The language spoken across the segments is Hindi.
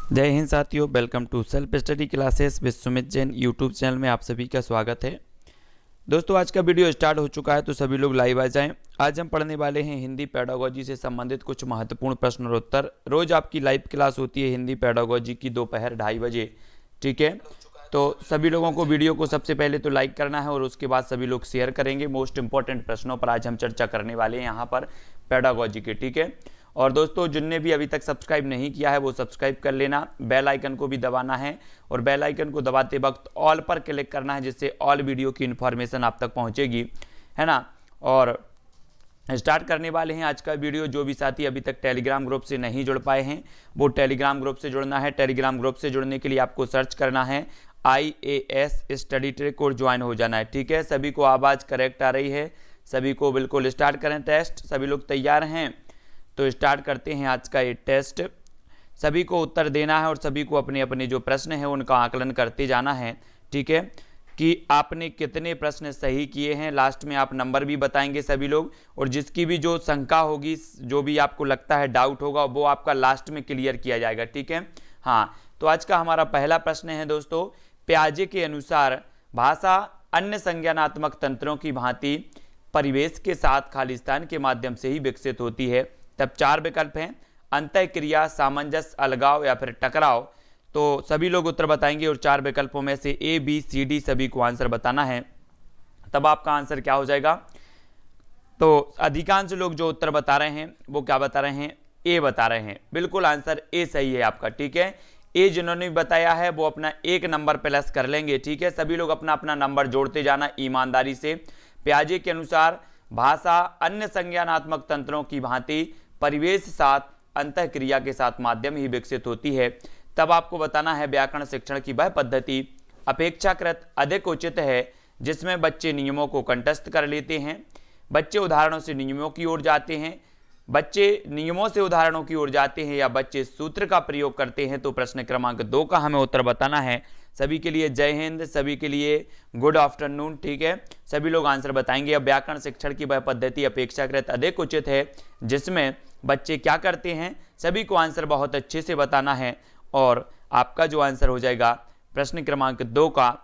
जय हिंद साथियों, welcome to self study classes with Sumit Jain YouTube channel में आप सभी का स्वागत है। दोस्तों, आज का वीडियो स्टार्ट हो चुका है तो सभी लोग लाइव आ जाएं। आज हम पढ़ने वाले हैं हिंदी पेडागोजी से संबंधित कुछ महत्वपूर्ण प्रश्न और उत्तर। रोज आपकी लाइव क्लास होती है हिंदी पेडागोजी की दोपहर 2:30 बजे, ठीक है। तो सभी लोगों को वीडियो को सबसे पहले तो लाइक करना है और उसके बाद सभी लोग शेयर करेंगे। मोस्ट इंपॉर्टेंट प्रश्नों पर आज हम चर्चा करने वाले हैं यहाँ पर पेडागोजी के, ठीक है। और दोस्तों, जिनने भी अभी तक सब्सक्राइब नहीं किया है वो सब्सक्राइब कर लेना, बेल आइकन को भी दबाना है और बेल आइकन को दबाते वक्त ऑल पर क्लिक करना है, जिससे ऑल वीडियो की इन्फॉर्मेशन आप तक पहुंचेगी, है ना। और स्टार्ट करने वाले हैं आज का वीडियो। जो भी साथी अभी तक टेलीग्राम ग्रुप से नहीं जुड़ पाए हैं वो टेलीग्राम ग्रुप से जुड़ना है। टेलीग्राम ग्रुप से जुड़ने के लिए आपको सर्च करना है IAS स्टडी ट्रैक और ज्वाइन हो जाना है, ठीक है। सभी को आवाज़ करेक्ट आ रही है? सभी को बिल्कुल स्टार्ट करें टेस्ट। सभी लोग तैयार हैं तो स्टार्ट करते हैं आज का ये टेस्ट। सभी को उत्तर देना है और सभी को अपने अपने जो प्रश्न है उनका आकलन करते जाना है, ठीक है, कि आपने कितने प्रश्न सही किए हैं। लास्ट में आप नंबर भी बताएंगे सभी लोग, और जिसकी भी जो शंका होगी, जो भी आपको लगता है डाउट होगा, वो आपका लास्ट में क्लियर किया जाएगा, ठीक है। हाँ, तो आज का हमारा पहला प्रश्न है दोस्तों, पियाजे के अनुसार भाषा अन्य संज्ञानात्मक तंत्रों की भांति परिवेश के साथ खालिस्तान के माध्यम से ही विकसित होती है। तब 4 विकल्प हैं, अंतःक्रिया, सामंजस्य, अलगाव या फिर टकराव। तो सभी लोग उत्तर बताएंगे और 4 विकल्पों में से A, B, C, D सभी को आंसर बताना है। तब आपका आंसर क्या हो जाएगा? तो अधिकांश लोग जो उत्तर बता रहे हैं वो क्या बता रहे हैं? A बता रहे हैं। बिल्कुल आंसर A सही है आपका, ठीक है। A जिन्होंने भी बताया है वो अपना 1 नंबर प्लस कर लेंगे, ठीक है। सभी लोग अपना अपना नंबर जोड़ते जाना ईमानदारी से। पियाजे के अनुसार भाषा अन्य संज्ञानात्मक तंत्रों की भांति परिवेश साथ अंतःक्रिया के साथ माध्यम ही विकसित होती है। तब आपको बताना है व्याकरण शिक्षण की वह पद्धति अपेक्षाकृत अधिक उचित है जिसमें बच्चे नियमों को कंठस्थ कर लेते हैं, बच्चे उदाहरणों से नियमों की ओर जाते हैं, बच्चे नियमों से उदाहरणों की ओर जाते हैं या बच्चे सूत्र का प्रयोग करते हैं। तो प्रश्न क्रमांक 2 का हमें उत्तर बताना है। सभी के लिए जय हिंद, सभी के लिए गुड आफ्टरनून, ठीक है। सभी लोग आंसर बताएंगे। अब व्याकरण शिक्षण की वह पद्धति अपेक्षाकृत अधिक उचित है जिसमें बच्चे क्या करते हैं, सभी को आंसर बहुत अच्छे से बताना है। और आपका जो आंसर हो जाएगा प्रश्न क्रमांक 2 का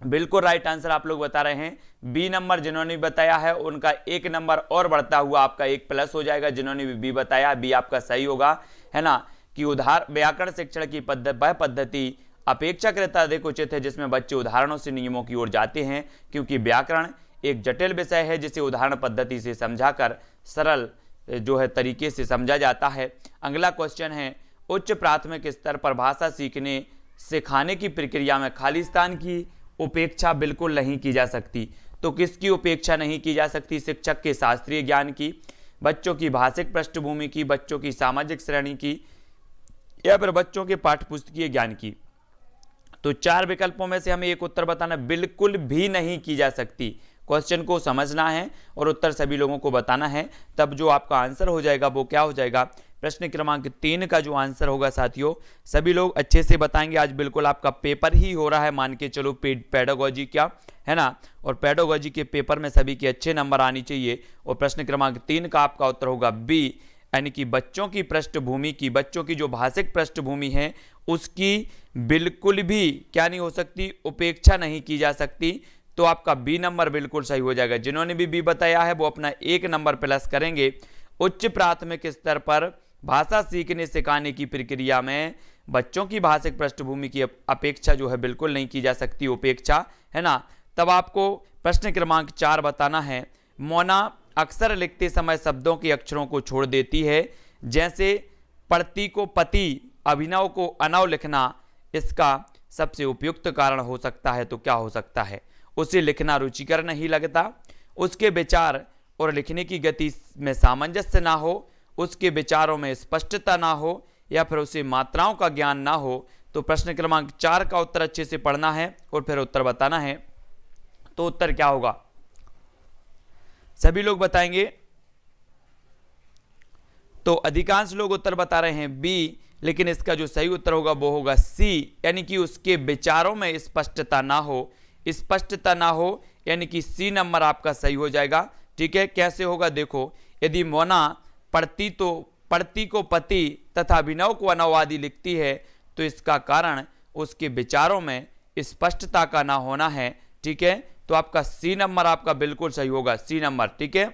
बिल्कुल राइट आंसर आप लोग बता रहे हैं। बी नंबर जिन्होंने बताया है उनका 1 नंबर और बढ़ता हुआ आपका 1 प्लस हो जाएगा। जिन्होंने भी बी बताया, बी आपका सही होगा, है ना, कि व्याकरण शिक्षण की वह पद्धति अपेक्षाकृत अधिक उचित है जिसमें बच्चे उदाहरणों से नियमों की ओर जाते हैं, क्योंकि व्याकरण एक जटिल विषय है जिसे उदाहरण पद्धति से समझाकर सरल जो है तरीके से समझा जाता है। अगला क्वेश्चन है, उच्च प्राथमिक स्तर पर भाषा सीखने सिखाने की प्रक्रिया में खालिस्तान की उपेक्षा बिल्कुल नहीं की जा सकती। तो किसकी उपेक्षा नहीं की जा सकती? शिक्षक के शास्त्रीय ज्ञान की, बच्चों की भाषिक पृष्ठभूमि की, बच्चों की सामाजिक श्रेणी की, या फिर बच्चों के पाठ्यपुस्तकीय ज्ञान की। तो 4 विकल्पों में से हमें एक उत्तर बताना, बिल्कुल भी नहीं की जा सकती। क्वेश्चन को समझना है और उत्तर सभी लोगों को बताना है। तब जो आपका आंसर हो जाएगा वो क्या हो जाएगा? प्रश्न क्रमांक 3 का जो आंसर होगा साथियों, सभी लोग अच्छे से बताएंगे। आज बिल्कुल आपका पेपर ही हो रहा है, मान के चलो पेडागोजी का, है ना। और पेडागोजी के पेपर में सभी के अच्छे नंबर आने चाहिए। और प्रश्न क्रमांक 3 का आपका उत्तर होगा बी, यानी कि बच्चों की पृष्ठभूमि की, बच्चों की जो भाषिक पृष्ठभूमि है उसकी बिल्कुल भी क्या नहीं हो सकती? उपेक्षा नहीं की जा सकती। तो आपका बी नंबर बिल्कुल सही हो जाएगा। जिन्होंने भी बी बताया है वो अपना 1 नंबर प्लस करेंगे। उच्च प्राथमिक स्तर पर भाषा सीखने सिखाने की प्रक्रिया में बच्चों की भाषिक पृष्ठभूमि की अपेक्षा जो है बिल्कुल नहीं की जा सकती, उपेक्षा, है ना। तब आपको प्रश्न क्रमांक 4 बताना है, मोना अक्सर लिखते समय शब्दों के अक्षरों को छोड़ देती है, जैसे पड़ती को पति, अभिनव को अनव लिखना इसका सबसे उपयुक्त कारण हो सकता है। तो क्या हो सकता है? उसे लिखना रुचिकर नहीं लगता, उसके विचार और लिखने की गति में सामंजस्य ना हो, उसके विचारों में स्पष्टता ना हो, या फिर उसे मात्राओं का ज्ञान ना हो। तो प्रश्न क्रमांक 4 का उत्तर अच्छे से पढ़ना है और फिर उत्तर बताना है। तो उत्तर क्या होगा? सभी लोग बताएंगे। तो अधिकांश लोग उत्तर बता रहे हैं बी, लेकिन इसका जो सही उत्तर होगा वो होगा सी, यानी कि उसके विचारों में स्पष्टता ना हो। स्पष्टता ना हो यानी कि सी नंबर आपका सही हो जाएगा, ठीक है। कैसे होगा? देखो, यदि मोना पढ़ती तो पढ़ती को पति तथा अभिनव को अनव आदि लिखती है तो इसका कारण उसके विचारों में स्पष्टता का ना होना है। ठीक है, तो आपका सी नंबर आपका बिल्कुल सही होगा, सी नंबर। ठीक है,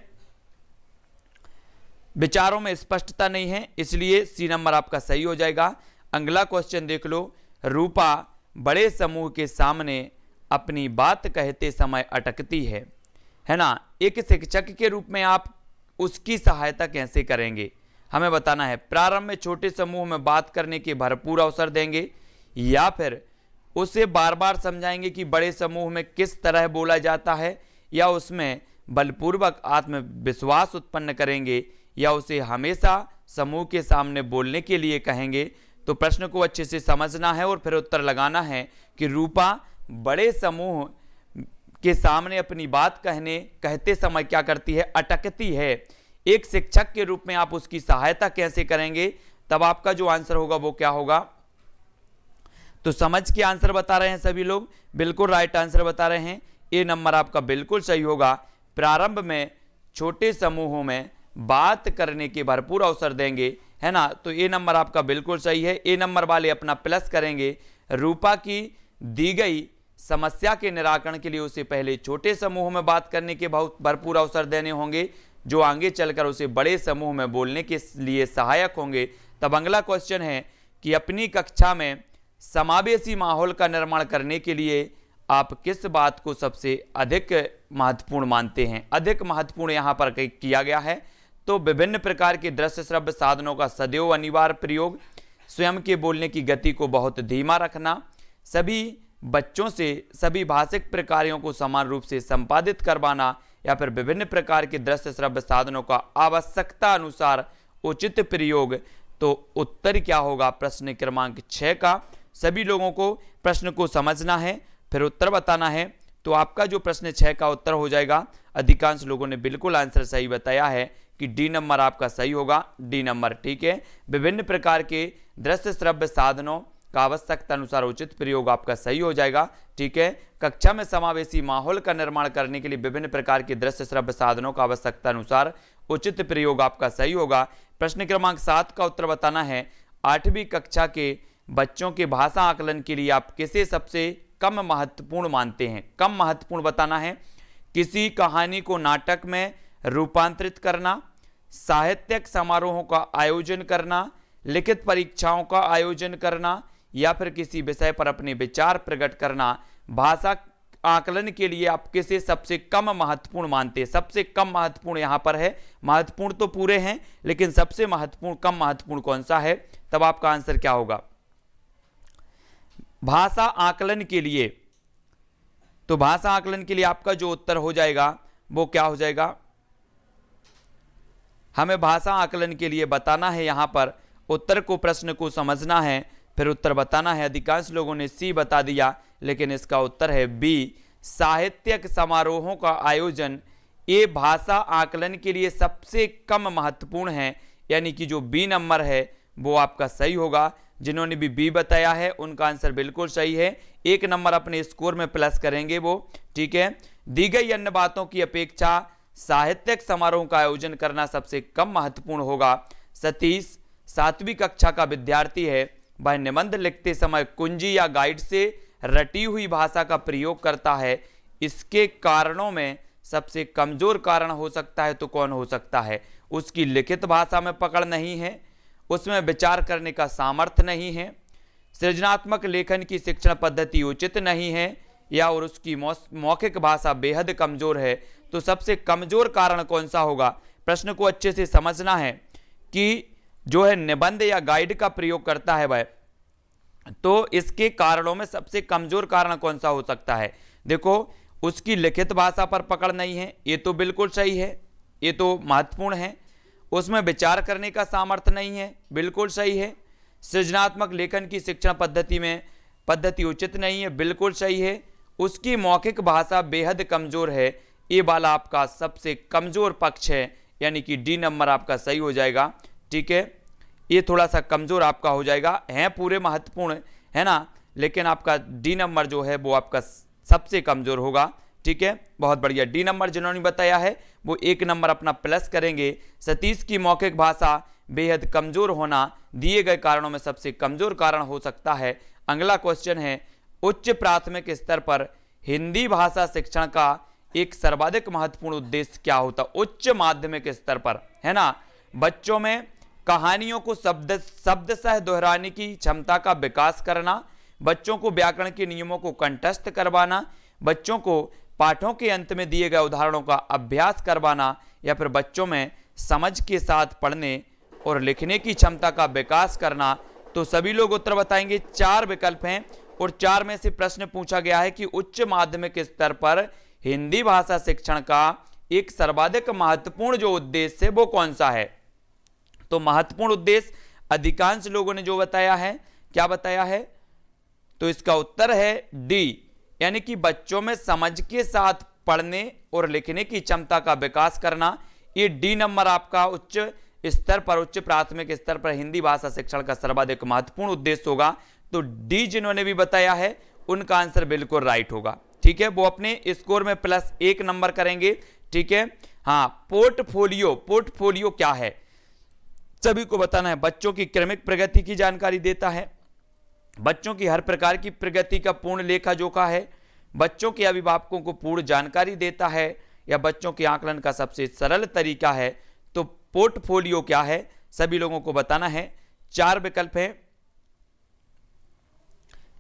विचारों में स्पष्टता नहीं है इसलिए सी नंबर आपका सही हो जाएगा। अगला क्वेश्चन देख लो। रूपा बड़े समूह के सामने अपनी बात कहते समय अटकती है ना। एक शिक्षक के रूप में आप उसकी सहायता कैसे करेंगे, हमें बताना है। प्रारंभ में छोटे समूह में बात करने के भरपूर अवसर देंगे या फिर उसे बार बार समझाएंगे कि बड़े समूह में किस तरह बोला जाता है, या उसमें बलपूर्वक आत्मविश्वास उत्पन्न करेंगे, या उसे हमेशा समूह के सामने बोलने के लिए कहेंगे। तो प्रश्न को अच्छे से समझना है और फिर उत्तर लगाना है कि रूपा बड़े समूह के सामने अपनी बात कहते समय क्या करती है, अटकती है। एक शिक्षक के रूप में आप उसकी सहायता कैसे करेंगे, तब आपका जो आंसर होगा वो क्या होगा। तो समझ के आंसर बता रहे हैं सभी लोग, बिल्कुल राइट आंसर बता रहे हैं। ए नंबर आपका बिल्कुल सही होगा। प्रारंभ में छोटे समूहों में बात करने के भरपूर अवसर देंगे, है ना। तो ए नंबर आपका बिल्कुल सही है। ए नंबर वाले अपना प्लस करेंगे। रूपा की दी गई समस्या के निराकरण के लिए उसे पहले छोटे समूह में बात करने के भरपूर अवसर देने होंगे, जो आगे चलकर उसे बड़े समूह में बोलने के लिए सहायक होंगे। तब अगला क्वेश्चन है कि अपनी कक्षा में समावेशी माहौल का निर्माण करने के लिए आप किस बात को सबसे अधिक महत्वपूर्ण मानते हैं। अधिक महत्वपूर्ण यहाँ पर किया गया है। तो विभिन्न प्रकार के दृश्य श्रव्य साधनों का सदैव अनिवार्य प्रयोग, स्वयं के बोलने की गति को बहुत धीमा रखना, सभी बच्चों से सभी भाषिक प्रकारों को समान रूप से संपादित करवाना, या फिर विभिन्न प्रकार के दृश्य श्रव्य साधनों का आवश्यकता अनुसार उचित प्रयोग। तो उत्तर क्या होगा प्रश्न क्रमांक 6 का। सभी लोगों को प्रश्न को समझना है फिर उत्तर बताना है। तो आपका जो प्रश्न 6 का उत्तर हो जाएगा, अधिकांश लोगों ने बिल्कुल आंसर सही बताया है कि डी नंबर आपका सही होगा, डी नंबर। ठीक है, विभिन्न प्रकार के दृश्य श्रव्य साधनों का आवश्यकता अनुसार उचित प्रयोग आपका सही हो जाएगा। ठीक है, कक्षा में समावेशी माहौल का निर्माण करने के लिए विभिन्न प्रकार के दृश्य श्रव्य साधनों का आवश्यकता अनुसार उचित प्रयोग आपका सही होगा। प्रश्न क्रमांक 7 का उत्तर बताना है। 8वीं कक्षा के बच्चों के भाषा आकलन के लिए आप किसे सबसे कम महत्वपूर्ण मानते हैं। कम महत्वपूर्ण बताना है। किसी कहानी को नाटक में रूपांतरित करना, साहित्यिक समारोहों का आयोजन करना, लिखित परीक्षाओं का आयोजन करना, या फिर किसी विषय पर अपने विचार प्रकट करना। भाषा आकलन के लिए आप किसे सबसे कम महत्वपूर्ण मानते हैं। सबसे कम महत्वपूर्ण यहाँ पर है, महत्वपूर्ण तो पूरे हैं लेकिन सबसे महत्वपूर्ण कम महत्वपूर्ण कौन सा है, तब आपका आंसर क्या होगा। भाषा आकलन के लिए, तो भाषा आकलन के लिए आपका जो उत्तर हो जाएगा वो क्या हो जाएगा। हमें भाषा आकलन के लिए बताना है, यहाँ पर उत्तर को प्रश्न को समझना है फिर उत्तर बताना है। अधिकांश लोगों ने सी बता दिया लेकिन इसका उत्तर है बी, साहित्यिक समारोहों का आयोजन। ये भाषा आकलन के लिए सबसे कम महत्वपूर्ण है, यानी कि जो बी नंबर है वो आपका सही होगा। जिन्होंने भी बी बताया है उनका आंसर बिल्कुल सही है। 1 नंबर अपने स्कोर में प्लस करेंगे वो। ठीक है, दी गई अन्य बातों की अपेक्षा साहित्यिक समारोह का आयोजन करना सबसे कम महत्वपूर्ण होगा। सतीश 7वीं कक्षा का विद्यार्थी है। वह निबंध लिखते समय कुंजी या गाइड से रटी हुई भाषा का प्रयोग करता है। इसके कारणों में सबसे कमजोर कारण हो सकता है तो कौन हो सकता है। उसकी लिखित भाषा में पकड़ नहीं है, उसमें विचार करने का सामर्थ्य नहीं है, सृजनात्मक लेखन की शिक्षण पद्धति उचित नहीं है, या और उसकी मौखिक भाषा बेहद कमजोर है। तो सबसे कमजोर कारण कौन सा होगा। प्रश्न को अच्छे से समझना है कि जो है निबंध या गाइड का प्रयोग करता है वह, तो इसके कारणों में सबसे कमजोर कारण कौन सा हो सकता है। देखो, उसकी लिखित भाषा पर पकड़ नहीं है, ये तो बिल्कुल सही है, ये तो महत्वपूर्ण है। उसमें विचार करने का सामर्थ्य नहीं है, बिल्कुल सही है। सृजनात्मक लेखन की शिक्षण पद्धति उचित नहीं है, बिल्कुल सही है। उसकी मौखिक भाषा बेहद कमजोर है, ये वाला आपका सबसे कमजोर पक्ष है, यानी कि डी नंबर आपका सही हो जाएगा। ठीक है, ये थोड़ा सा कमजोर आपका हो जाएगा। हैं पूरे महत्वपूर्ण है ना, लेकिन आपका डी नंबर जो है वो आपका सबसे कमजोर होगा। ठीक है, बहुत बढ़िया। डी नंबर जिन्होंने बताया है वो 1 नंबर अपना प्लस करेंगे। सतीश की मौखिक भाषा बेहद कमजोर होना दिए गए कारणों में सबसे कमजोर कारण हो सकता है। अगला क्वेश्चन है, उच्च प्राथमिक स्तर पर हिंदी भाषा शिक्षण का एक सर्वाधिक महत्वपूर्ण उद्देश्य क्या होता? उच्च माध्यमिक स्तर पर, है ना, बच्चों में कहानियों को शब्दशः दोहराने की क्षमता का विकास करना, बच्चों को व्याकरण के नियमों को कंठस्थ करवाना, बच्चों को पाठों के अंत में दिए गए उदाहरणों का अभ्यास करवाना, या फिर बच्चों में समझ के साथ पढ़ने और लिखने की क्षमता का विकास करना। तो सभी लोग उत्तर बताएंगे। 4 विकल्प हैं और 4 में से प्रश्न पूछा गया है कि उच्च माध्यमिक स्तर पर हिंदी भाषा शिक्षण का एक सर्वाधिक महत्वपूर्ण जो उद्देश्य है वो कौन सा है? तो महत्वपूर्ण उद्देश्य अधिकांश लोगों ने जो बताया है, क्या बताया है? तो इसका उत्तर है डी, यानी कि बच्चों में समझ के साथ पढ़ने और लिखने की क्षमता का विकास करना। ये डी नंबर आपका उच्च स्तर पर, उच्च प्राथमिक स्तर पर हिंदी भाषा शिक्षण का सर्वाधिक महत्वपूर्ण उद्देश्य होगा। तो डी जिन्होंने भी बताया है उनका आंसर बिल्कुल राइट होगा। ठीक है, वो अपने स्कोर में +1 नंबर करेंगे। ठीक है, हाँ, पोर्टफोलियो क्या है सभी को बताना है। बच्चों की क्रमिक प्रगति की जानकारी देता है, बच्चों की हर प्रकार की प्रगति का पूर्ण लेखा जोखा है, बच्चों के अभिभावकों को पूर्ण जानकारी देता है, या बच्चों के आकलन का सबसे सरल तरीका है। तो पोर्टफोलियो क्या है सभी लोगों को बताना है। 4 विकल्प है,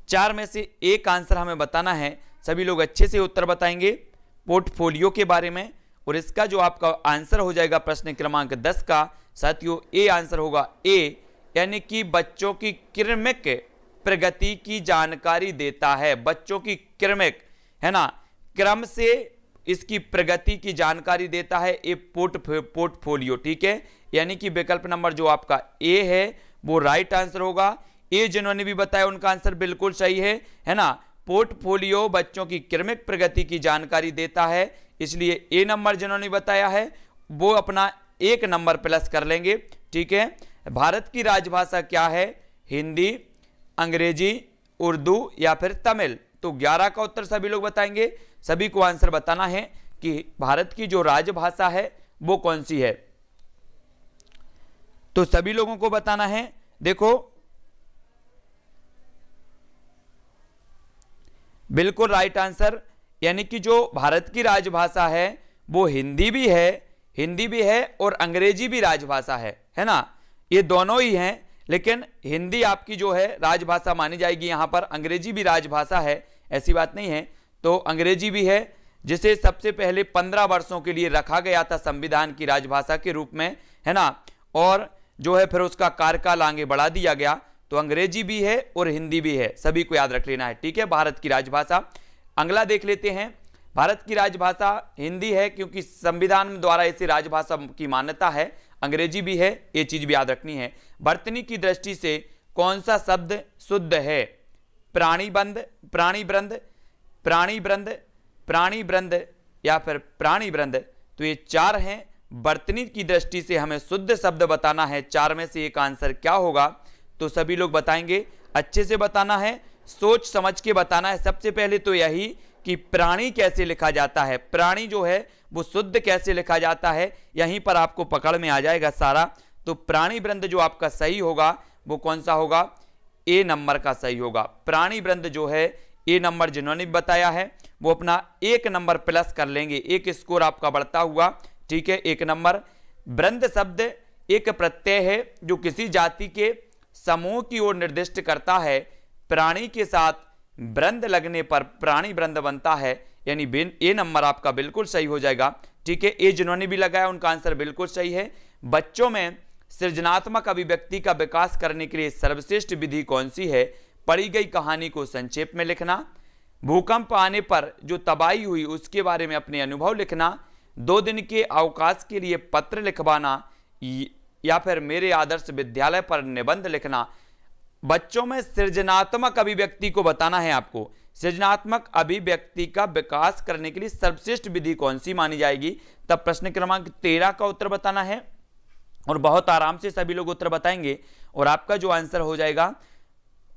4 में से एक आंसर हमें बताना है। सभी लोग अच्छे से उत्तर बताएंगे पोर्टफोलियो के बारे में, और इसका जो आपका आंसर हो जाएगा प्रश्न क्रमांक 10 का, साथियों ए आंसर होगा ए, यानी कि बच्चों की क्रमिक प्रगति की जानकारी देता है। बच्चों की क्रमिक, है ना, क्रम से इसकी प्रगति की जानकारी देता है ये पोर्टफोलियो। ठीक है, यानी कि विकल्प नंबर जो आपका ए है वो राइट आंसर होगा। ए जिन्होंने भी बताया उनका आंसर बिल्कुल सही है ना। पोर्टफोलियो बच्चों की क्रमिक प्रगति की जानकारी देता है, इसलिए ए नंबर जिन्होंने बताया है वो अपना 1 नंबर प्लस कर लेंगे। ठीक है, भारत की राजभाषा क्या है? हिंदी, अंग्रेजी, उर्दू या फिर तमिल? तो 11 का उत्तर सभी लोग बताएंगे। सभी को आंसर बताना है कि भारत की जो राजभाषा है वो कौन सी है। तो सभी लोगों को बताना है। देखो, बिल्कुल राइट आंसर, यानी कि जो भारत की राजभाषा है वो हिंदी भी है और अंग्रेजी भी राजभाषा है ना। ये दोनों ही हैं, लेकिन हिंदी आपकी जो है राजभाषा मानी जाएगी यहाँ पर, अंग्रेजी भी राजभाषा है, ऐसी बात नहीं है। तो अंग्रेजी भी है, जिसे सबसे पहले 15 वर्षों के लिए रखा गया था संविधान की राजभाषा के रूप में, है ना, और जो है फिर उसका कार्यकाल आगे बढ़ा दिया गया। तो अंग्रेजी भी है और हिंदी भी है, सभी को याद रख लेना है। ठीक है, भारत की राजभाषा। अगला देख लेते हैं, भारत की राजभाषा हिंदी है क्योंकि संविधान द्वारा इसे राजभाषा की मान्यता है। अंग्रेजी भी है, ये चीज भी याद रखनी है। वर्तनी की दृष्टि से कौन सा शब्द शुद्ध है? प्राणीबंध, प्राणीवृंद, प्राणीवृंद, प्राणीवृंद या फिर प्राणीवृंद? तो ये 4 हैं। वर्तनी की दृष्टि से हमें शुद्ध शब्द बताना है। 4 में से एक आंसर क्या होगा? तो सभी लोग बताएंगे, अच्छे से बताना है, सोच समझ के बताना है। सबसे पहले तो यही कि प्राणी कैसे लिखा जाता है, प्राणी जो है वो शुद्ध कैसे लिखा जाता है, यहीं पर आपको पकड़ में आ जाएगा सारा। तो प्राणीवृंद जो आपका सही होगा वो कौन सा होगा? ए नंबर का सही होगा। प्राणीवृंद जो है, ए नंबर जिन्होंने बताया है वो अपना 1 नंबर प्लस कर लेंगे, एक स्कोर आपका बढ़ता हुआ। ठीक है, 1 नंबर। वृंद शब्द एक प्रत्यय है जो किसी जाति के समूह की ओर निर्दिष्ट करता है। प्राणी के साथ वृंद लगने पर प्राणी वृंद बनता है, यानी ए नंबर आपका बिल्कुल सही हो जाएगा। ठीक है, ए जिन्होंने भी लगाया उनका आंसर बिल्कुल सही है। बच्चों में सृजनात्मक अभिव्यक्ति का विकास करने के लिए सर्वश्रेष्ठ विधि कौन सी है? पढ़ी गई कहानी को संक्षेप में लिखना, भूकंप आने पर जो तबाही हुई उसके बारे में अपने अनुभव लिखना, 2 दिन के अवकाश के लिए पत्र लिखवाना, या फिर मेरे आदर्श विद्यालय पर निबंध लिखना। बच्चों में सृजनात्मक अभिव्यक्ति को बताना है आपको। सृजनात्मक अभिव्यक्ति का विकास करने के लिए सर्वश्रेष्ठ विधि कौन सी मानी जाएगी? तब प्रश्न क्रमांक 13 का उत्तर बताना है, और बहुत आराम से सभी लोग उत्तर बताएंगे। और आपका जो आंसर हो जाएगा,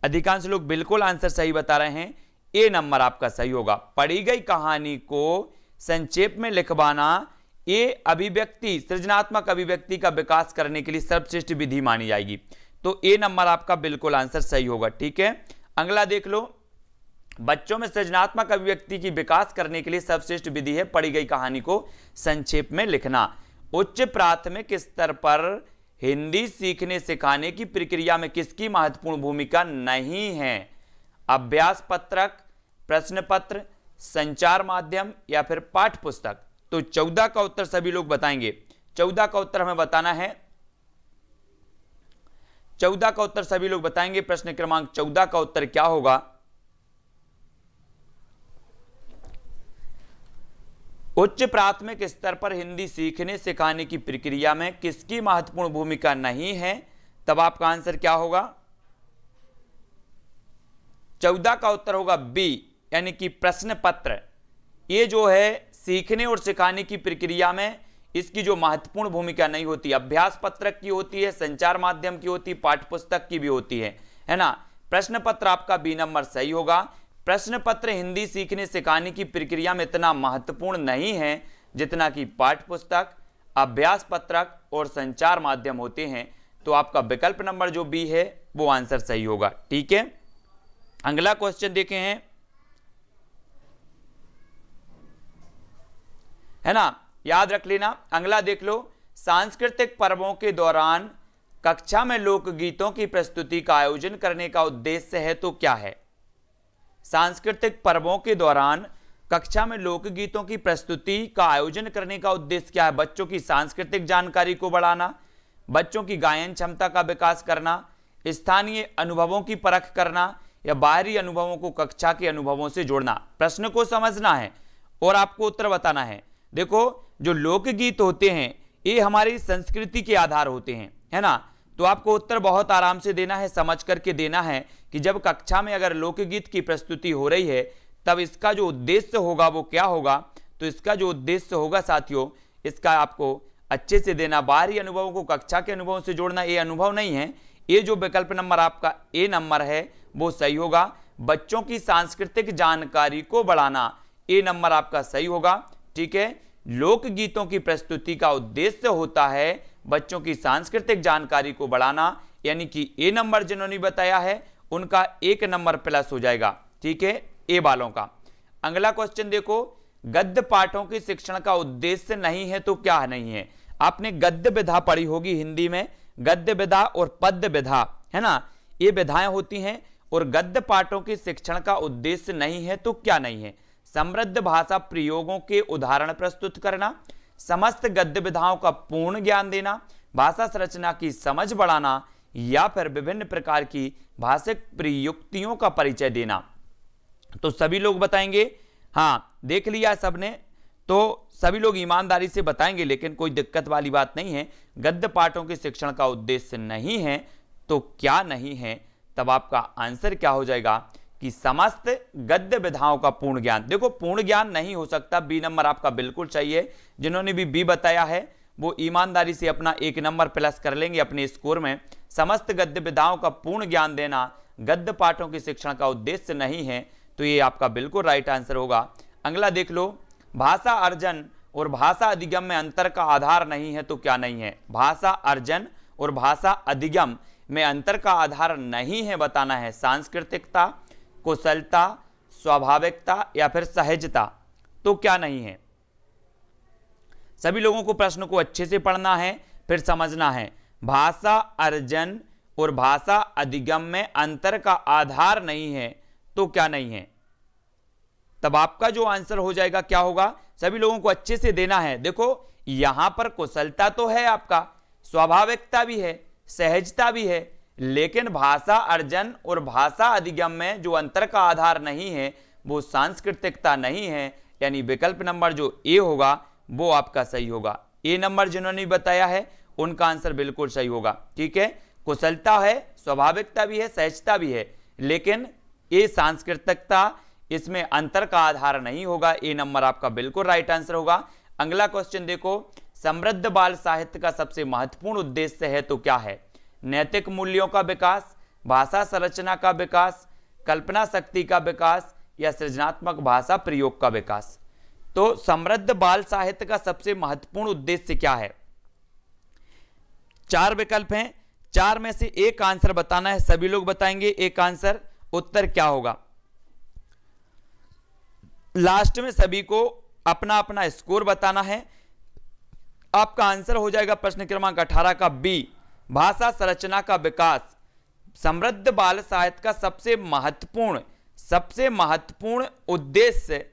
अधिकांश लोग बिल्कुल आंसर सही बता रहे हैं, ए नंबर आपका सही होगा। पढ़ी गई कहानी को संक्षेप में लिखवाना ये अभिव्यक्ति, सृजनात्मक अभिव्यक्ति का विकास करने के लिए सर्वश्रेष्ठ विधि मानी जाएगी। तो ए नंबर आपका बिल्कुल आंसर सही होगा। ठीक है, अगला देख लो, बच्चों में सृजनात्मक अभिव्यक्ति की विकास करने के लिए सर्वश्रेष्ठ विधि है पढ़ी गई कहानी को संक्षेप में लिखना। उच्च प्राथमिक स्तर पर हिंदी सीखने सिखाने की प्रक्रिया में किसकी महत्वपूर्ण भूमिका नहीं है? अभ्यास पत्रक, प्रश्न पत्र, संचार माध्यम या फिर पाठ्य पुस्तक। तो 14 का उत्तर सभी लोग बताएंगे। 14 का उत्तर हमें बताना है। 14 का उत्तर सभी लोग बताएंगे। प्रश्न क्रमांक 14 का उत्तर क्या होगा? उच्च प्राथमिक स्तर पर हिंदी सीखने सिखाने की प्रक्रिया में किसकी महत्वपूर्ण भूमिका नहीं है? तब आपका आंसर क्या होगा? 14 का उत्तर होगा बी, यानी कि प्रश्न पत्र। ये जो है सीखने और सिखाने की प्रक्रिया में इसकी जो महत्वपूर्ण भूमिका नहीं होती, अभ्यास पत्रक की होती है, संचार माध्यम की होती है, पाठ्य पुस्तक की भी होती है ना। प्रश्न पत्र आपका बी नंबर सही होगा। प्रश्न पत्र हिंदी सीखने सिखाने की प्रक्रिया में इतना महत्वपूर्ण नहीं है जितना कि पाठ्य पुस्तक, अभ्यास पत्रक और संचार माध्यम होते हैं। तो आपका विकल्प नंबर जो बी है वो आंसर सही होगा। ठीक है, अगला क्वेश्चन देखे हैं, है ना, याद रख लेना। अगला देख लो, सांस्कृतिक पर्वों के दौरान कक्षा में लोकगीतों की प्रस्तुति का आयोजन करने का उद्देश्य है तो क्या है? सांस्कृतिक पर्वों के दौरान कक्षा में लोकगीतों की प्रस्तुति का आयोजन करने का उद्देश्य क्या है? बच्चों की सांस्कृतिक जानकारी को बढ़ाना, बच्चों की गायन क्षमता का विकास करना, स्थानीय अनुभवों की परख करना या बाहरी अनुभवों को कक्षा के अनुभवों से जोड़ना। प्रश्न को समझना है और आपको उत्तर बताना है। देखो, जो लोकगीत होते हैं ये हमारी संस्कृति के आधार होते हैं, है ना। तो आपको उत्तर बहुत आराम से देना है, समझ करके देना है कि जब कक्षा में अगर लोकगीत की प्रस्तुति हो रही है तब इसका जो उद्देश्य होगा वो क्या होगा? तो इसका जो उद्देश्य होगा साथियों, इसका आपको अच्छे से देना, बाहरी अनुभवों को कक्षा के अनुभवों से जोड़ना। ये अनुभव नहीं है, ये जो विकल्प नंबर आपका ए नंबर है वो सही होगा। बच्चों की सांस्कृतिक जानकारी को बढ़ाना, ए नंबर आपका सही होगा। ठीक है, लोकगीतों की प्रस्तुति का उद्देश्य होता है बच्चों की सांस्कृतिक जानकारी को बढ़ाना, यानी कि ए नंबर जिन्होंने बताया है उनका 1 नंबर प्लस हो जाएगा। ठीक है, ए वालों का। अगला क्वेश्चन देखो, गद्य पाठों की शिक्षण का उद्देश्य नहीं है तो क्या नहीं है? आपने गद्य विधा पढ़ी होगी हिंदी में, गद्य विधा और पद्य विधा, है ना, ये विधाएं होती हैं। और गद्य पाठों के शिक्षण का उद्देश्य नहीं है तो क्या नहीं है? समृद्ध भाषा प्रयोगों के उदाहरण प्रस्तुत करना, समस्त गद्य विधाओं का पूर्ण ज्ञान देना, भाषा संरचना की समझ बढ़ाना या फिर विभिन्न प्रकार की भाषिक प्रयुक्तियों का परिचय देना। तो सभी लोग बताएंगे। हाँ, देख लिया सबने, तो सभी लोग ईमानदारी से बताएंगे, लेकिन कोई दिक्कत वाली बात नहीं है। गद्य पाठों के शिक्षण का उद्देश्य नहीं है तो क्या नहीं है? तब आपका आंसर क्या हो जाएगा कि समस्त गद्य विधाओं का पूर्ण ज्ञान। देखो, पूर्ण ज्ञान नहीं हो सकता, बी नंबर आपका बिल्कुल चाहिए। जिन्होंने भी बी बताया है वो ईमानदारी से अपना 1 नंबर प्लस कर लेंगे अपने स्कोर में। समस्त गद्य विधाओं का पूर्ण ज्ञान देना गद्य पाठों के शिक्षण का उद्देश्य नहीं है, तो ये आपका बिल्कुल राइट आंसर होगा। अगला देख लो, भाषा अर्जन और भाषा अधिगम में अंतर का आधार नहीं है तो क्या नहीं है? भाषा अर्जन और भाषा अधिगम में अंतर का आधार नहीं है बताना है। सांस्कृतिकता, कुशलता, स्वाभाविकता या फिर सहजता, तो क्या नहीं है? सभी लोगों को प्रश्न को अच्छे से पढ़ना है, फिर समझना है। भाषा अर्जन और भाषा अधिगम में अंतर का आधार नहीं है तो क्या नहीं है? तब आपका जो आंसर हो जाएगा क्या होगा? सभी लोगों को अच्छे से देना है। देखो, यहां पर कुशलता तो है आपका, स्वाभाविकता भी है, सहजता भी है, लेकिन भाषा अर्जन और भाषा अधिगम में जो अंतर का आधार नहीं है वो सांस्कृतिकता नहीं है, यानी विकल्प नंबर जो ए होगा वो आपका सही होगा। ए नंबर जिन्होंने बताया है उनका आंसर बिल्कुल सही होगा। ठीक है, कुशलता है, स्वाभाविकता भी है, सहजता भी है, लेकिन ये सांस्कृतिकता, इसमें अंतर का आधार नहीं होगा। ए नंबर आपका बिल्कुल राइट आंसर होगा। अगला क्वेश्चन देखो, समृद्ध बाल साहित्य का सबसे महत्वपूर्ण उद्देश्य है तो क्या है? नैतिक मूल्यों का विकास, भाषा संरचना का विकास, कल्पना शक्ति का विकास या सृजनात्मक भाषा प्रयोग का विकास। तो समृद्ध बाल साहित्य का सबसे महत्वपूर्ण उद्देश्य क्या है? 4 विकल्प हैं, 4 में से एक आंसर बताना है। सभी लोग बताएंगे एक आंसर, उत्तर क्या होगा। लास्ट में सभी को अपना अपना स्कोर बताना है। आपका आंसर हो जाएगा प्रश्न क्रमांक 18 का बी, भाषा संरचना का विकास। समृद्ध बाल साहित्य का सबसे महत्वपूर्ण उद्देश्य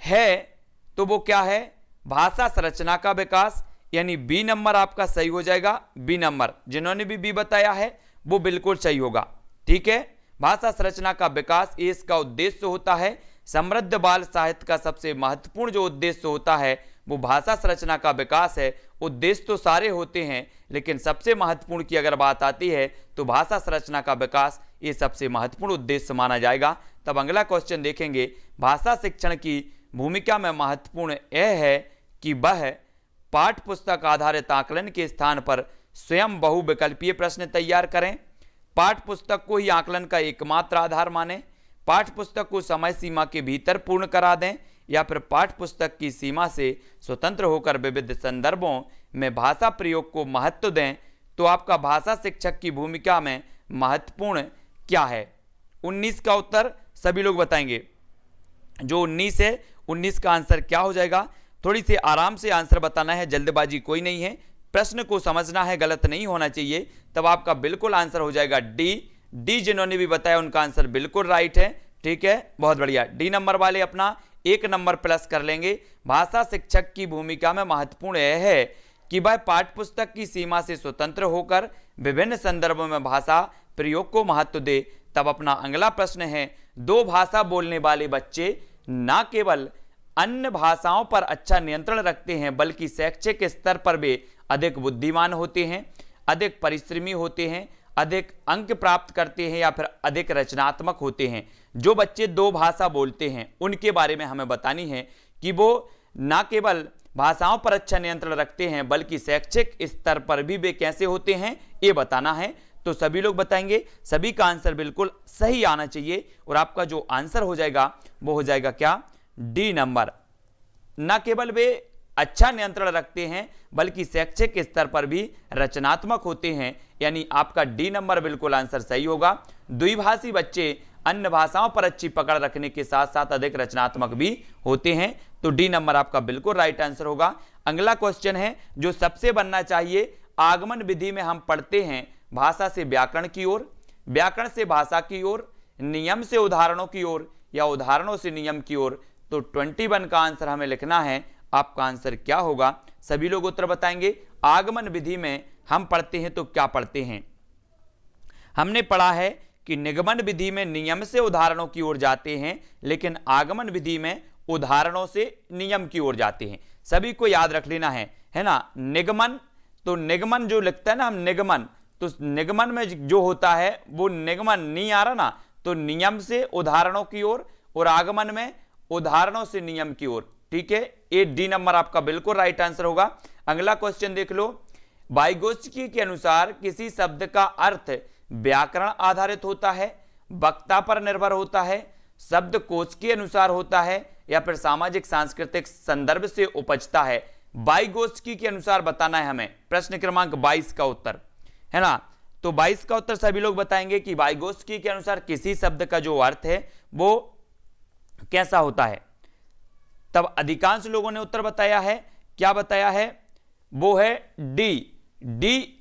है, तो वो क्या है? भाषा संरचना का विकास, यानी बी नंबर आपका सही हो जाएगा। बी नंबर, जिन्होंने भी बी बताया है वो बिल्कुल सही होगा। ठीक है, भाषा संरचना का विकास ये इसका उद्देश्य होता है। समृद्ध बाल साहित्य का सबसे महत्वपूर्ण जो उद्देश्य होता है वो भाषा संरचना का विकास है। उद्देश्य तो सारे होते हैं, लेकिन सबसे महत्वपूर्ण की अगर बात आती है तो भाषा संरचना का विकास ये सबसे महत्वपूर्ण उद्देश्य माना जाएगा। तब अगला क्वेश्चन देखेंगे, भाषा शिक्षण की भूमिका में महत्वपूर्ण यह है कि वह पाठ्य पुस्तक आधारित आकलन के स्थान पर स्वयं बहुविकल्पीय प्रश्न तैयार करें, पाठ्य पुस्तक को ही आकलन का एकमात्र आधार माने, पाठ्य पुस्तक को समय सीमा के भीतर पूर्ण करा दें, या फिर पाठ्य पुस्तक की सीमा से स्वतंत्र होकर विविध संदर्भों में भाषा प्रयोग को महत्व दें। तो आपका भाषा शिक्षक की भूमिका में महत्वपूर्ण क्या है? 19 का उत्तर सभी लोग बताएंगे। जो 19 है, 19 का आंसर क्या हो जाएगा? थोड़ी सी आराम से आंसर बताना है, जल्दबाजी कोई नहीं है, प्रश्न को समझना है, गलत नहीं होना चाहिए। तब आपका बिल्कुल आंसर हो जाएगा डी। जिन्होंने भी बताया उनका आंसर बिल्कुल राइट है। ठीक है, बहुत बढ़िया। डी नंबर वाले अपना 1 नंबर प्लस कर लेंगे। भाषा शिक्षक की भूमिका में महत्वपूर्ण यह है कि वह पाठ्य पुस्तक की सीमा से स्वतंत्र होकर विभिन्न संदर्भों में भाषा प्रयोग को महत्व दे। तब अपना अगला प्रश्न है, 2 भाषा बोलने वाले बच्चे न केवल अन्य भाषाओं पर अच्छा नियंत्रण रखते हैं, बल्कि शैक्षिक स्तर पर वे अधिक बुद्धिमान होते हैं, अधिक परिश्रमी होते हैं, अधिक अंक प्राप्त करते हैं, या फिर अधिक रचनात्मक होते हैं। जो बच्चे 2 भाषा बोलते हैं उनके बारे में हमें बतानी है कि वो न केवल भाषाओं पर अच्छा नियंत्रण रखते हैं, बल्कि शैक्षिक स्तर पर भी वे कैसे होते हैं, ये बताना है। तो सभी लोग बताएंगे, सभी का आंसर बिल्कुल सही आना चाहिए, और आपका जो आंसर हो जाएगा वो हो जाएगा क्या? D number. न केवल वे अच्छा नियंत्रण रखते हैं, बल्कि शैक्षिक स्तर पर भी रचनात्मक होते हैं, यानी आपका डी नंबर बिल्कुल आंसर सही होगा। द्विभाषी बच्चे अन्य भाषाओं पर अच्छी पकड़ रखने के साथ साथ अधिक रचनात्मक भी होते हैं। तो डी नंबर आपका बिल्कुल राइट आंसर होगा। अगला क्वेश्चन है जो सबसे बनना चाहिए, आगमन विधि में हम पढ़ते हैं भाषा से व्याकरण की ओर, व्याकरण से भाषा की ओर, नियम से उदाहरणों की ओर, या उदाहरणों से नियम की ओर। तो 21 का आंसर हमें लिखना है। आपका आंसर क्या होगा? सभी लोग उत्तर बताएंगे। आगमन विधि में हम पढ़ते हैं तो क्या पढ़ते हैं? हमने पढ़ा है कि निगमन विधि में नियम से उदाहरणों की ओर जाते हैं, लेकिन आगमन विधि में उदाहरणों से नियम की ओर जाते हैं। सभी को याद रख लेना है ना। निगमन, तो निगमन जो लिखता है ना हम निगमन, तो निगमन में जो होता है वो निगमन नहीं आ रहा ना, तो नियम से उदाहरणों की ओर, और आगमन में उदाहरणों से नियम की ओर। ठीक है, ये डी नंबर आपका बिल्कुल राइट आंसर होगा। अगला क्वेश्चन देख लो, वाइगोत्स्की के अनुसार किसी शब्द का अर्थ व्याकरण आधारित होता है, वक्ता पर निर्भर होता है, शब्दकोश के अनुसार होता है, या फिर सामाजिक सांस्कृतिक संदर्भ से उपजता है? वाइगोत्स्की के अनुसार बताना है हमें। प्रश्न क्रमांक 22 का उत्तर है ना। तो 22 का उत्तर सभी लोग बताएंगे कि वाइगोत्स्की के अनुसार किसी शब्द का जो अर्थ है वो कैसा होता है। तब अधिकांश लोगों ने उत्तर बताया है, क्या बताया है? वो है डी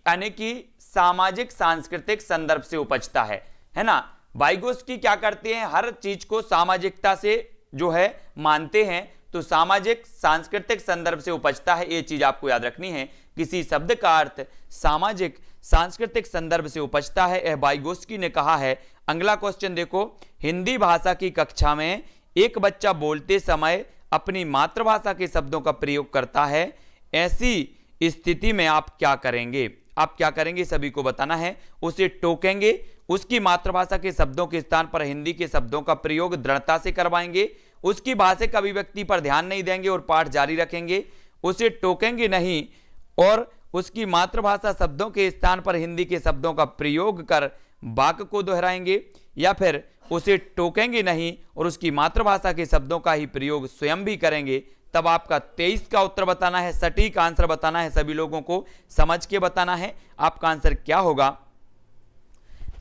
यानी कि सामाजिक सांस्कृतिक संदर्भ से उपजता है ना। वाइगोत्स्की क्या करते हैं? हर चीज को सामाजिकता से जो है मानते हैं, तो सामाजिक सांस्कृतिक संदर्भ से उपजता है, ये चीज आपको याद रखनी है। किसी शब्द का अर्थ सामाजिक सांस्कृतिक संदर्भ से उपजता है, यह वाइगोत्स्की ने कहा है। अगला क्वेश्चन देखो, हिंदी भाषा की कक्षा में एक बच्चा बोलते समय अपनी मातृभाषा के शब्दों का प्रयोग करता है, ऐसी स्थिति में आप क्या करेंगे? आप क्या करेंगे सभी को बताना है। उसे टोकेंगे, उसकी मातृभाषा के शब्दों के स्थान पर हिंदी के शब्दों का प्रयोग दृढ़ता से करवाएंगे, उसकी भाषिक अभिव्यक्ति पर ध्यान नहीं देंगे और पाठ जारी रखेंगे, उसे टोकेंगे नहीं और उसकी मातृभाषा शब्दों के स्थान पर हिंदी के शब्दों का प्रयोग कर वाक्य को दोहराएंगे, या फिर उसे टोकेंगे नहीं और उसकी मातृभाषा के शब्दों का ही प्रयोग स्वयं भी करेंगे। तब आपका 23 का उत्तर बताना है, सटीक आंसर बताना है, सभी लोगों को समझ के बताना है आपका आंसर क्या होगा।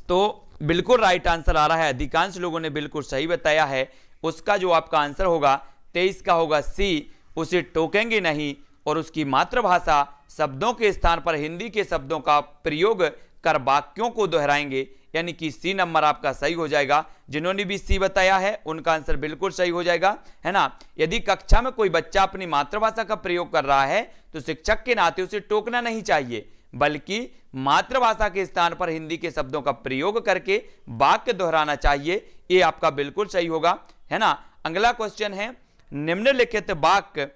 तो बिल्कुल राइट आंसर आ रहा है, अधिकांश लोगों ने बिल्कुल सही बताया है। उसका जो आपका आंसर होगा 23 का होगा सी, उसे टोकेंगे नहीं और उसकी मातृभाषा शब्दों के स्थान पर हिंदी के शब्दों का प्रयोग कर वाक्यों को दोहराएंगे, यानी कि सी नंबर आपका सही हो जाएगा। जिन्होंने भी सी बताया है उनका आंसर बिल्कुल सही हो जाएगा, है ना। यदि कक्षा में कोई बच्चा अपनी मातृभाषा का प्रयोग कर रहा है तो शिक्षक के नाते उसे टोकना नहीं चाहिए, बल्कि मातृभाषा के स्थान पर हिंदी के शब्दों का प्रयोग करके वाक्य दोहराना चाहिए। ये आपका बिल्कुल सही होगा, है ना। अगला क्वेश्चन है, निम्नलिखित वाक्य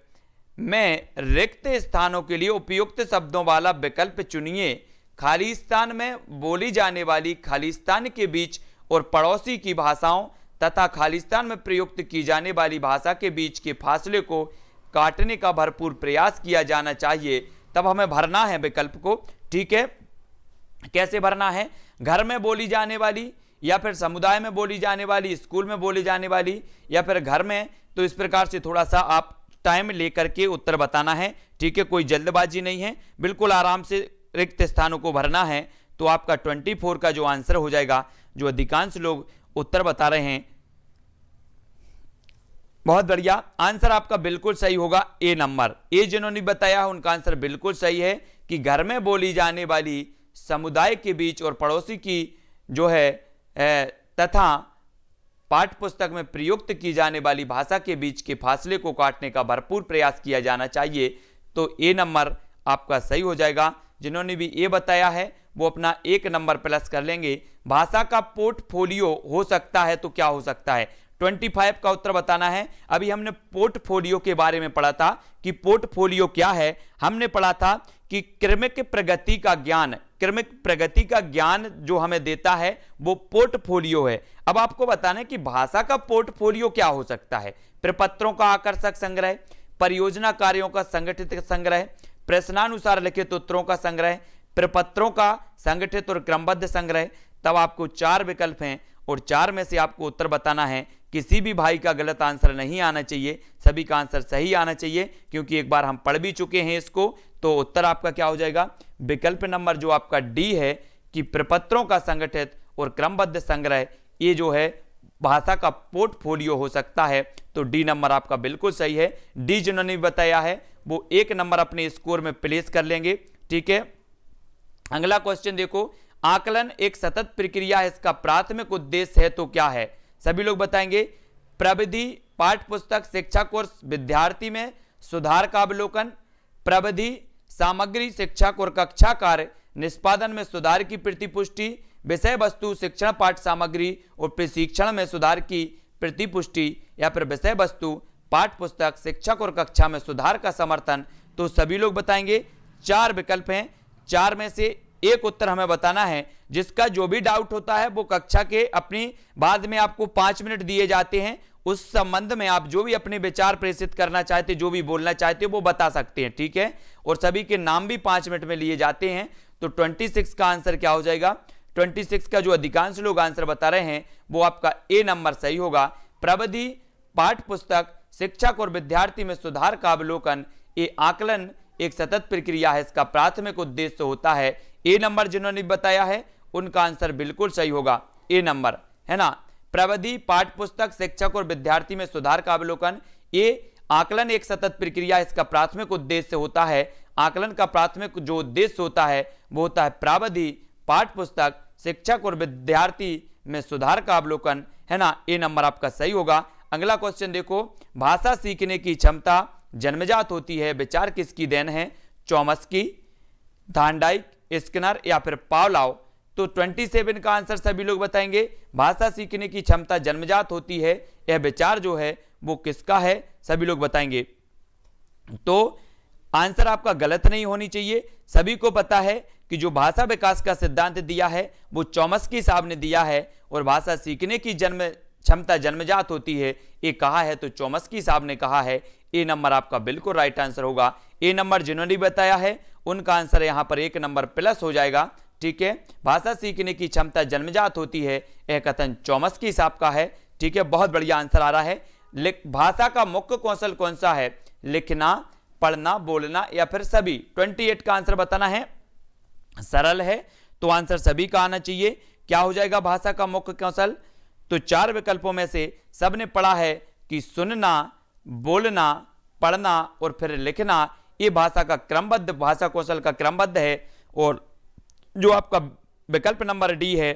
में रिक्त स्थानों के लिए उपयुक्त शब्दों वाला विकल्प चुनिए। खालिस्तान में बोली जाने वाली खालिस्तान के बीच और पड़ोसी की भाषाओं तथा खालिस्तान में प्रयुक्त की जाने वाली भाषा के बीच के फासले को काटने का भरपूर प्रयास किया जाना चाहिए। तब हमें भरना है विकल्प को, ठीक है। कैसे भरना है? घर में बोली जाने वाली, या फिर समुदाय में बोली जाने वाली, स्कूल में बोली जाने वाली, या फिर घर में। तो इस प्रकार से थोड़ा सा आप टाइम लेकर के उत्तर बताना है, ठीक है। कोई जल्दबाजी नहीं है, बिल्कुल आराम से रिक्त स्थानों को भरना है। तो आपका 24 का जो आंसर हो जाएगा, जो अधिकांश लोग उत्तर बता रहे हैं, बहुत बढ़िया आंसर आपका बिल्कुल सही होगा ए नंबर। ए जिन्होंने बताया है उनका आंसर बिल्कुल सही है कि घर में बोली जाने वाली समुदाय के बीच और पड़ोसी की जो है तथा पाठ्य पुस्तक में प्रयुक्त की जाने वाली भाषा के बीच के फासले को काटने का भरपूर प्रयास किया जाना चाहिए। तो ए नंबर आपका सही हो जाएगा। जिन्होंने भी ए बताया है वो अपना 1 नंबर प्लस कर लेंगे। भाषा का पोर्टफोलियो हो सकता है तो क्या हो सकता है? 25 का उत्तर बताना है। अभी हमने पोर्टफोलियो के बारे में पढ़ा था कि पोर्टफोलियो क्या है। हमने पढ़ा था कि क्रमिक प्रगति का ज्ञान, क्रमिक प्रगति का ज्ञान जो हमें देता है वो पोर्टफोलियो है। अब आपको बताना है कि भाषा का पोर्टफोलियो क्या हो सकता है। प्रपत्रों का आकर्षक संग्रह, परियोजना कार्यों का संगठित संग्रह, प्रश्नानुसार लिखित उत्तरों का संग्रह, प्रपत्रों का संगठित और क्रमबद्ध संग्रह। तब आपको 4 विकल्प हैं और 4 में से आपको उत्तर बताना है। किसी भी भाई का गलत आंसर नहीं आना चाहिए, सभी का आंसर सही आना चाहिए, क्योंकि एक बार हम पढ़ भी चुके हैं इसको। तो उत्तर आपका क्या हो जाएगा? विकल्प नंबर जो आपका डी है कि प्रपत्रों का संगठित और क्रमबद्ध संग्रह, ये जो है भाषा का पोर्टफोलियो हो सकता है। तो डी नंबर आपका बिल्कुल सही है। डी जिन्होंने बताया है वो 1 नंबर अपने स्कोर में प्लेस कर लेंगे, ठीक है। अगला क्वेश्चन देखो, आकलन एक सतत प्रक्रिया है, इसका प्राथमिक उद्देश्य है तो क्या है? सभी लोग बताएंगे। प्रविधि, पाठ्य पुस्तक, शिक्षा कोर्स, विद्यार्थी में सुधार का अवलोकन, प्रविधि, सामग्री, शिक्षक और कक्षा कार्य निष्पादन में सुधार की प्रतिपुष्टि, विषय वस्तु, शिक्षण पाठ्य सामग्री और प्रशिक्षण में सुधार की प्रतिपुष्टि, या फिर विषय वस्तु, पाठ्य पुस्तक, शिक्षक और कक्षा में सुधार का समर्थन। तो सभी लोग बताएंगे। 4 विकल्प हैं, 4 में से एक उत्तर हमें बताना है। जिसका जो भी डाउट होता है वो कक्षा के अपनी बाद में आपको 5 मिनट दिए जाते हैं, उस संबंध में आप जो भी अपने विचार प्रेषित करना चाहते, जो भी बोलना चाहते वो बता सकते हैं, ठीक है। और सभी के नाम भी 5 मिनट में लिए जाते हैं। तो 26 का आंसर क्या हो जाएगा? 26 का जो अधिकांश लोग आंसर बता रहे हैं वो आपका ए नंबर सही होगा। प्रविधि, पाठ्य पुस्तक, शिक्षक और विद्यार्थी में सुधार का अवलोकन, ये आकलन एक सतत प्रक्रिया है, इसका प्राथमिक उद्देश्य होता है। ए नंबर जिन्होंने बताया है उनका आंसर बिल्कुल सही होगा, ए नंबर, है ना। प्रविधि, पाठ्य पुस्तक, शिक्षक और विद्यार्थी में सुधार का अवलोकन, ये आकलन एक सतत प्रक्रिया, इसका प्राथमिक उद्देश्य होता है। आकलन का प्राथमिक जो उद्देश्य होता है वो होता है प्रविधि, पाठ्य पुस्तक, शिक्षक और विद्यार्थी में सुधार का अवलोकन, है ना। ए नंबर आपका सही होगा। अगला क्वेश्चन देखो, भाषा सीखने की क्षमता जन्मजात होती है, विचार किसकी देन है? चॉम्स्की, थार्नडाइक, स्किनर या फिर पावलोव। तो 27 का आंसर सभी लोग बताएंगे। भाषा सीखने की क्षमता जन्मजात होती है, यह विचार जो है वो किसका है? सभी लोग बताएंगे। तो आंसर आपका गलत नहीं होनी चाहिए। सभी को पता है कि जो भाषा विकास का सिद्धांत दिया है वो चॉम्स्की साहब ने दिया है, और भाषा सीखने की क्षमता जन्मजात होती है ये कहा है तो चॉम्स्की साहब ने कहा है। ए नंबर आपका बिल्कुल राइट आंसर होगा। ए नंबर जिन्होंने बताया है उनका आंसर यहां पर 1 नंबर प्लस हो जाएगा, ठीक है। भाषा सीखने की क्षमता जन्मजात होती है, यह कथन चॉम्स्की साहब का है, ठीक है। बहुत बढ़िया आंसर आ रहा है। भाषा का मुख्य कौशल कौन सा है? लिखना, पढ़ना, बोलना या फिर सभी? 28 का आंसर बताना है। सरल है तो आंसर सभी का आना चाहिए। क्या हो जाएगा भाषा का मुख्य कौशल? तो 4 विकल्पों में से सबने पढ़ा है कि सुनना, बोलना, पढ़ना और फिर लिखना, ये भाषा का क्रमबद्ध, भाषा कौशल का क्रमबद्ध है। और जो आपका विकल्प नंबर डी है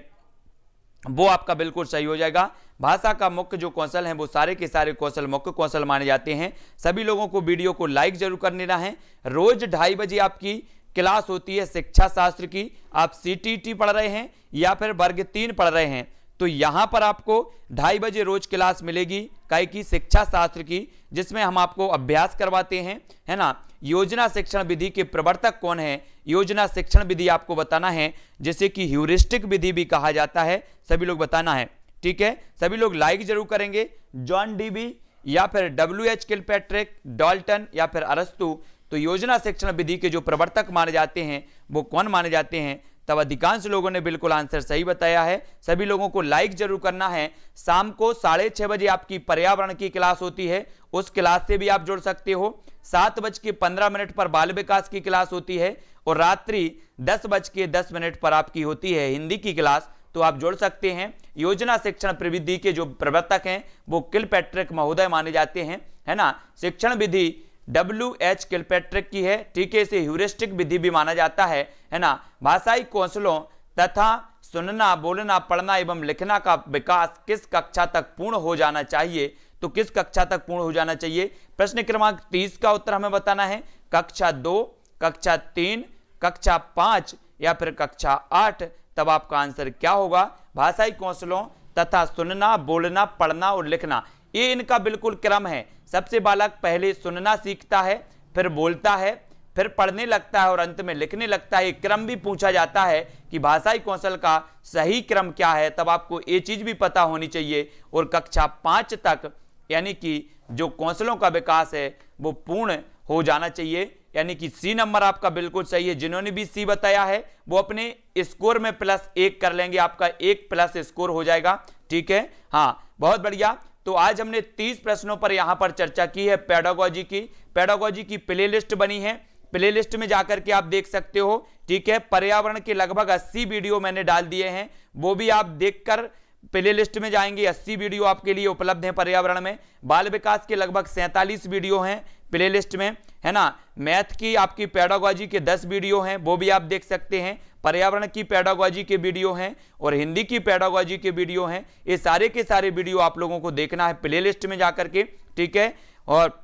वो आपका बिल्कुल सही हो जाएगा। भाषा का मुख्य जो कौशल है वो सारे के सारे कौशल मुख्य कौशल माने जाते हैं। सभी लोगों को वीडियो को लाइक जरूर कर लेना है। रोज 2:30 बजे आपकी क्लास होती है शिक्षा शास्त्र की। आप सीटीटी पढ़ रहे हैं या फिर वर्ग 3 पढ़ रहे हैं तो यहां पर आपको 2:30 बजे रोज क्लास मिलेगी काय की शिक्षा शास्त्र की, जिसमें हम आपको अभ्यास करवाते हैं, है ना। योजना शिक्षण विधि के प्रवर्तक कौन है? योजना शिक्षण विधि आपको बताना है, जिसे कि ह्यूरिस्टिक विधि भी कहा जाता है। सभी लोग बताना है, ठीक है। सभी लोग लाइक जरूर करेंगे। जॉन डीबी या फिर WH किलपैट्रिक, डाल्टन या फिर अरस्तु, तो योजना शिक्षण विधि के जो प्रवर्तक माने जाते हैं वो कौन माने जाते हैं? तब अधिकांश लोगों ने बिल्कुल आंसर सही बताया है। सभी लोगों को लाइक जरूर करना है। शाम को 6:30 बजे आपकी पर्यावरण की क्लास होती है, उस क्लास से भी आप जुड़ सकते हो। 7:15 पर बाल विकास की क्लास होती है और रात्रि 10:10 पर आपकी होती है हिंदी की क्लास, तो आप जुड़ सकते हैं। योजना शिक्षण प्रविधि के जो प्रवर्तक हैं वो किलपैट्रिक महोदय माने जाते हैं, है ना। शिक्षण विधि WH किलपैट्रिक की है, ठीक है। इसे ह्यूरिस्टिक विधि भी माना जाता है ना। भाषाई कौशलों तथा सुनना, बोलना, पढ़ना एवं लिखना का विकास किस कक्षा तक पूर्ण हो जाना चाहिए? तो किस कक्षा तक पूर्ण हो जाना चाहिए? प्रश्न क्रमांक 30 का उत्तर हमें बताना है। कक्षा 2, कक्षा 3, कक्षा 5 या फिर कक्षा 8? तब आपका आंसर क्या होगा? भाषाई कौशलों तथा सुनना, बोलना, पढ़ना और लिखना, ये इनका बिल्कुल क्रम है। सबसे बालक पहले सुनना सीखता है, फिर बोलता है, फिर पढ़ने लगता है और अंत में लिखने लगता है। क्रम भी पूछा जाता है कि भाषाई कौशल का सही क्रम क्या है, तब आपको ये चीज भी पता होनी चाहिए। और कक्षा 5 तक यानी कि जो कौशलों का विकास है वो पूर्ण हो जाना चाहिए, यानी कि सी नंबर आपका बिल्कुल सही है। जिन्होंने भी सी बताया है वो अपने स्कोर में +1 कर लेंगे, आपका 1+ स्कोर हो जाएगा, ठीक है। हाँ, बहुत बढ़िया। तो आज हमने 30 प्रश्नों पर यहां पर चर्चा की है। पेडागोजी की प्लेलिस्ट बनी है, प्लेलिस्ट में जाकर के आप देख सकते हो, ठीक है। पर्यावरण के लगभग 80 वीडियो मैंने डाल दिए हैं, वो भी आप देखकर प्लेलिस्ट में जाएंगे। 80 वीडियो आपके लिए उपलब्ध हैं पर्यावरण में। बाल विकास के लगभग 47 वीडियो हैं प्लेलिस्ट में, है ना। मैथ की आपकी पेडागोजी के 10 वीडियो हैं, वो भी आप देख सकते हैं। पर्यावरण की पेडागोजी के वीडियो हैं और हिंदी की पेडागोजी के वीडियो हैं। ये सारे के सारे वीडियो आप लोगों को देखना है प्लेलिस्ट में जाकर के, ठीक है। और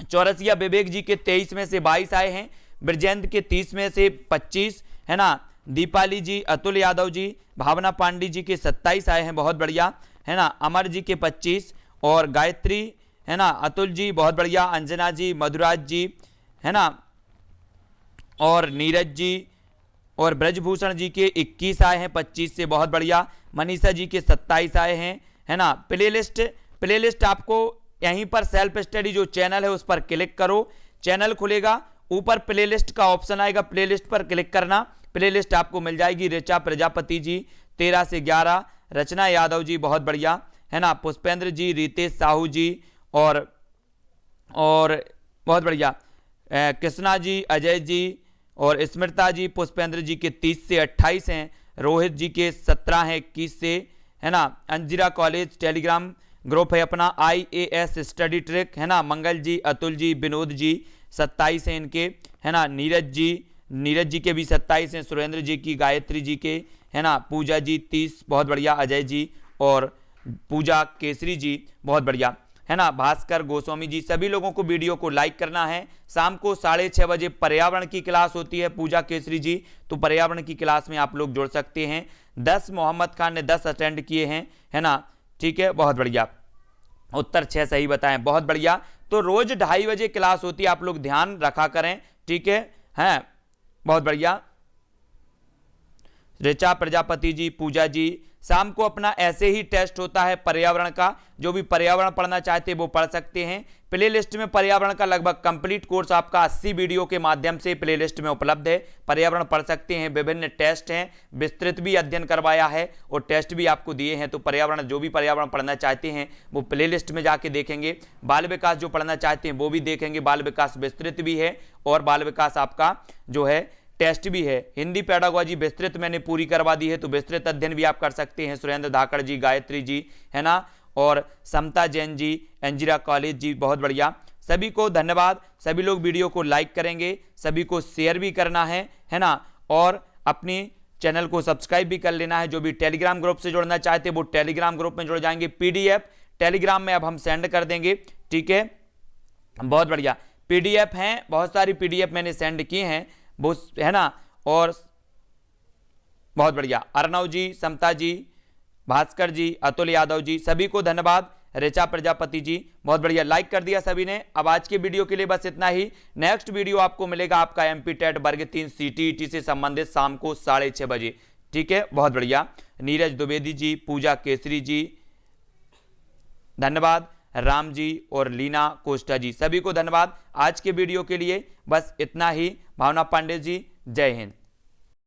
चौरसिया विवेक जी के 23 में से 22 आए हैं, ब्रजेंद्र के 30 में से 25, है ना। दीपाली जी, अतुल यादव जी, भावना पांडे जी के 27 आए हैं, बहुत बढ़िया, है ना। अमर जी के 25 और गायत्री, है ना। अतुल जी बहुत बढ़िया, अंजना जी, मधुराज जी, है ना, और नीरज जी और ब्रजभूषण जी के 21 आए हैं 25 से, बहुत बढ़िया। मनीषा जी के 27 आए हैं, है ना। प्लेलिस्ट आपको यहीं पर सेल्फ स्टडी जो चैनल है उस पर क्लिक करो, चैनल खुलेगा, ऊपर प्लेलिस्ट का ऑप्शन आएगा, प्लेलिस्ट पर क्लिक करना, प्लेलिस्ट आपको मिल जाएगी। ऋचा प्रजापति जी 13 से 11, रचना यादव जी बहुत बढ़िया, है ना। पुष्पेंद्र जी, रितेश साहू जी और बहुत बढ़िया, कृष्णा जी, अजय जी और स्मृता जी, पुष्पेंद्र जी के 30 से 28 हैं, रोहित जी के 17 हैं 21 से, है ना। अंजिरा कॉलेज टेलीग्राम ग्रुप है अपना, IAS स्टडी ट्रिक, है ना। मंगल जी, अतुल जी, विनोद जी 27 हैं इनके, है ना। नीरज जी के भी 27 हैं, सुरेंद्र जी की, गायत्री जी के, है ना। पूजा जी 30, बहुत बढ़िया, अजय जी और पूजा केसरी जी बहुत बढ़िया, है ना। भास्कर गोस्वामी जी, सभी लोगों को वीडियो को लाइक करना है। शाम को 6:30 बजे पर्यावरण की क्लास होती है, पूजा केसरी जी, तो पर्यावरण की क्लास में आप लोग जुड़ सकते हैं। 10 मोहम्मद खान ने 10 अटेंड किए हैं, है ना, ठीक है, बहुत बढ़िया। उत्तर 6 सही बताएं, बहुत बढ़िया। तो रोज 2:30 बजे क्लास होती है, आप लोग ध्यान रखा करें, ठीक है, हैं, बहुत बढ़िया। ऋचा प्रजापति जी, पूजा जी शाम को अपना ऐसे ही टेस्ट होता है पर्यावरण का। जो भी पर्यावरण पढ़ना चाहते हैं वो पढ़ सकते हैं। प्ले लिस्ट में पर्यावरण का लगभग कंप्लीट कोर्स आपका 80 वीडियो के माध्यम से प्ले लिस्ट में उपलब्ध है। पर्यावरण पढ़ सकते हैं। विभिन्न टेस्ट हैं, विस्तृत भी अध्ययन करवाया है और टेस्ट भी आपको दिए हैं। तो पर्यावरण, जो भी पर्यावरण पढ़ना चाहते हैं वो प्ले लिस्ट में जाके देखेंगे। बाल विकास जो पढ़ना चाहते हैं वो भी देखेंगे। बाल विकास विस्तृत भी है और बाल विकास आपका जो है टेस्ट भी है। हिंदी पेडागोजी विस्तृत मैंने पूरी करवा दी है, तो विस्तृत अध्ययन भी आप कर सकते हैं। सुरेंद्र धाकड़ जी, गायत्री जी, है ना, और समता जैन जी, अंजिरा कॉलेज जी, बहुत बढ़िया। सभी को धन्यवाद। सभी लोग वीडियो को लाइक करेंगे, सभी को शेयर भी करना है ना, और अपनी चैनल को सब्सक्राइब भी कर लेना है। जो भी टेलीग्राम ग्रुप से जुड़ना चाहते हैं वो टेलीग्राम ग्रुप में जुड़ जाएंगे। पीडीएफ टेलीग्राम में अब हम सेंड कर देंगे, ठीक है, बहुत बढ़िया। पीडीएफ हैं, बहुत सारी पीडीएफ मैंने सेंड की हैं, वो है ना, और बहुत बढ़िया। अर्णव जी, समता जी, भास्कर जी, अतुल यादव जी, सभी को धन्यवाद। ऋचा प्रजापति जी, बहुत बढ़िया, लाइक कर दिया सभी ने। अब आज के वीडियो के लिए बस इतना ही। नेक्स्ट वीडियो आपको मिलेगा आपका एमपी टेट वर्ग 3 सीटीईटी से संबंधित शाम को 6:30 बजे, ठीक है, बहुत बढ़िया। नीरज द्विवेदी जी, पूजा केसरी जी, धन्यवाद। राम जी और लीना कोस्टा जी, सभी को धन्यवाद। आज के वीडियो के लिए बस इतना ही। भावना पांडे जी, जय हिंद।